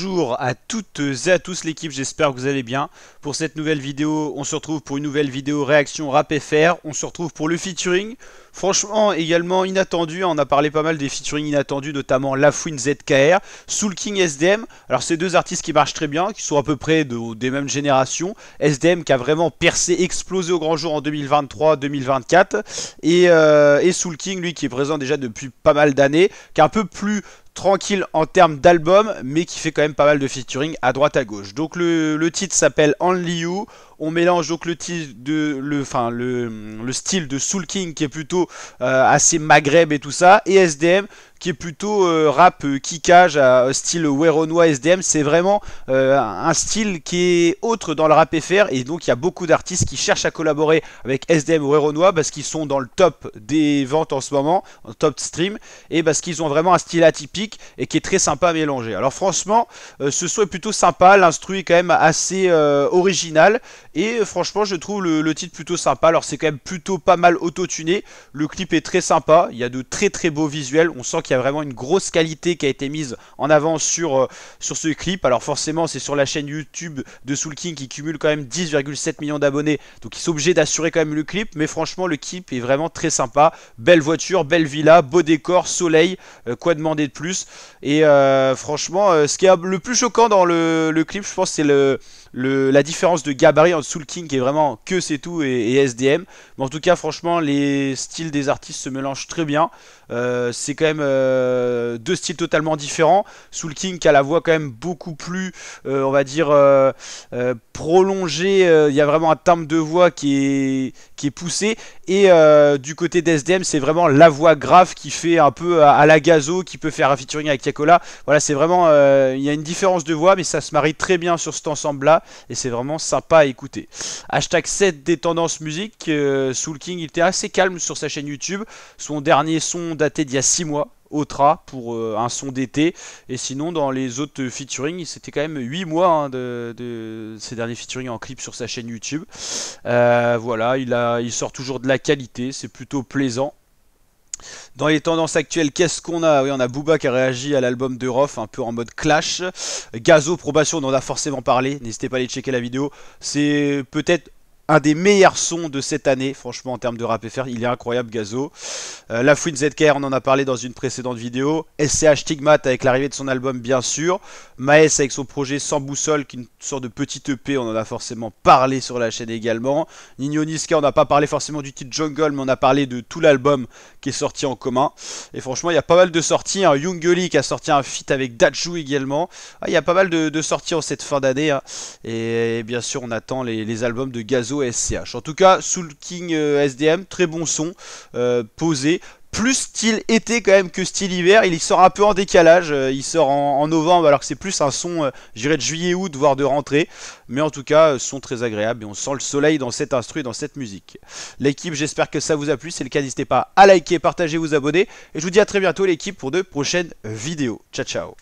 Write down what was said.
Bonjour à toutes et à tous l'équipe, j'espère que vous allez bien. Pour cette nouvelle vidéo, on se retrouve pour une nouvelle vidéo réaction rap FR. On se retrouve pour le featuring. Franchement, également inattendu, on a parlé pas mal des featuring inattendus, notamment Lafouine ZKR, Soul King SDM. Alors c'est deux artistes qui marchent très bien, qui sont à peu près des mêmes générations. SDM qui a vraiment percé, explosé au grand jour en 2023-2024. Et Soul King, lui, qui est présent déjà depuis pas mal d'années, qui est un peu plus tranquille en termes d'album, mais qui fait quand même pas mal de featuring à droite à gauche. Donc le titre s'appelle Only You. On mélange donc le style de Soul King qui est plutôt assez maghreb et tout ça, et SDM qui est plutôt rap kickage style Weronois SDM. C'est vraiment un style qui est autre dans le rap FR, et donc il y a beaucoup d'artistes qui cherchent à collaborer avec SDM ou Weronois parce qu'ils sont dans le top des ventes en ce moment, en top stream, et parce qu'ils ont vraiment un style atypique et qui est très sympa à mélanger. Alors franchement, ce son est plutôt sympa, l'instru est quand même assez original, et franchement je trouve le titre plutôt sympa. Alors c'est quand même plutôt pas mal auto-tuné, le clip est très sympa, il y a de très très beaux visuels, on sent qu'il y a vraiment une grosse qualité qui a été mise en avant sur ce clip. Alors forcément c'est sur la chaîne YouTube de Soul King qui cumule quand même 10,7 millions d'abonnés, donc ils sont obligés d'assurer quand même le clip, mais franchement le clip est vraiment très sympa. Belle voiture, belle villa, beau décor, soleil, quoi demander de plus. Et franchement ce qui est le plus choquant dans le clip, je pense, c'est la différence de gabarit entre Soul King qui est vraiment que c'est tout et SDM. Mais en tout cas franchement les styles des artistes se mélangent très bien. C'est quand même deux styles totalement différents. Soul King qui a la voix quand même beaucoup plus on va dire prolongée, il y a vraiment un timbre de voix qui est poussé, et du côté d'SDM c'est vraiment la voix grave qui fait un peu à la Gazo, qui peut faire un featuring avec Yakola. Voilà, c'est vraiment il y a une différence de voix, mais ça se marie très bien sur cet ensemble là, et c'est vraiment sympa à écouter. Hashtag 7 des tendances musique. Soul King il était assez calme sur sa chaîne YouTube. Son dernier son daté d'il y a 6 mois, Otra, pour un son d'été, et sinon dans les autres featuring c'était quand même 8 mois hein, de ces derniers featuring en clip sur sa chaîne YouTube. Voilà, il sort toujours de la qualité, c'est plutôt plaisant. Dans les tendances actuelles, qu'est-ce qu'on a? Oui, on a Booba qui a réagi à l'album de Rof, un peu en mode clash. Gazo, Probation, on en a forcément parlé, n'hésitez pas à aller checker la vidéo. C'est peut-être un des meilleurs sons de cette année, franchement, en termes de rap FR, il est incroyable, Gazo. Lafouine ZKR, on en a parlé dans une précédente vidéo. SCH Stigmate avec l'arrivée de son album, bien sûr. Maes avec son projet Sans Boussole, qui est une sorte de petite EP, on en a forcément parlé sur la chaîne également. Nino Niska, on n'a pas parlé forcément du titre Jungle, mais on a parlé de tout l'album qui est sorti en commun. Et franchement, il y a pas mal de sorties. Hein. Young Gully qui a sorti un feat avec Dajou également. Ah, il y a pas mal de sorties en cette fin d'année. Hein. Et bien sûr, on attend les albums de Gazo et SCH. En tout cas, Soul King SDM, très bon son, posé. Plus style été quand même que style hiver. Il sort un peu en décalage, il sort en novembre alors que c'est plus un son, je dirais, de juillet-août, voire de rentrée. Mais en tout cas, son très agréable, et on sent le soleil dans cet instru et dans cette musique. L'équipe, j'espère que ça vous a plu. Si c'est le cas, n'hésitez pas à liker, partager, vous abonner. Et je vous dis à très bientôt l'équipe pour de prochaines vidéos. Ciao ciao.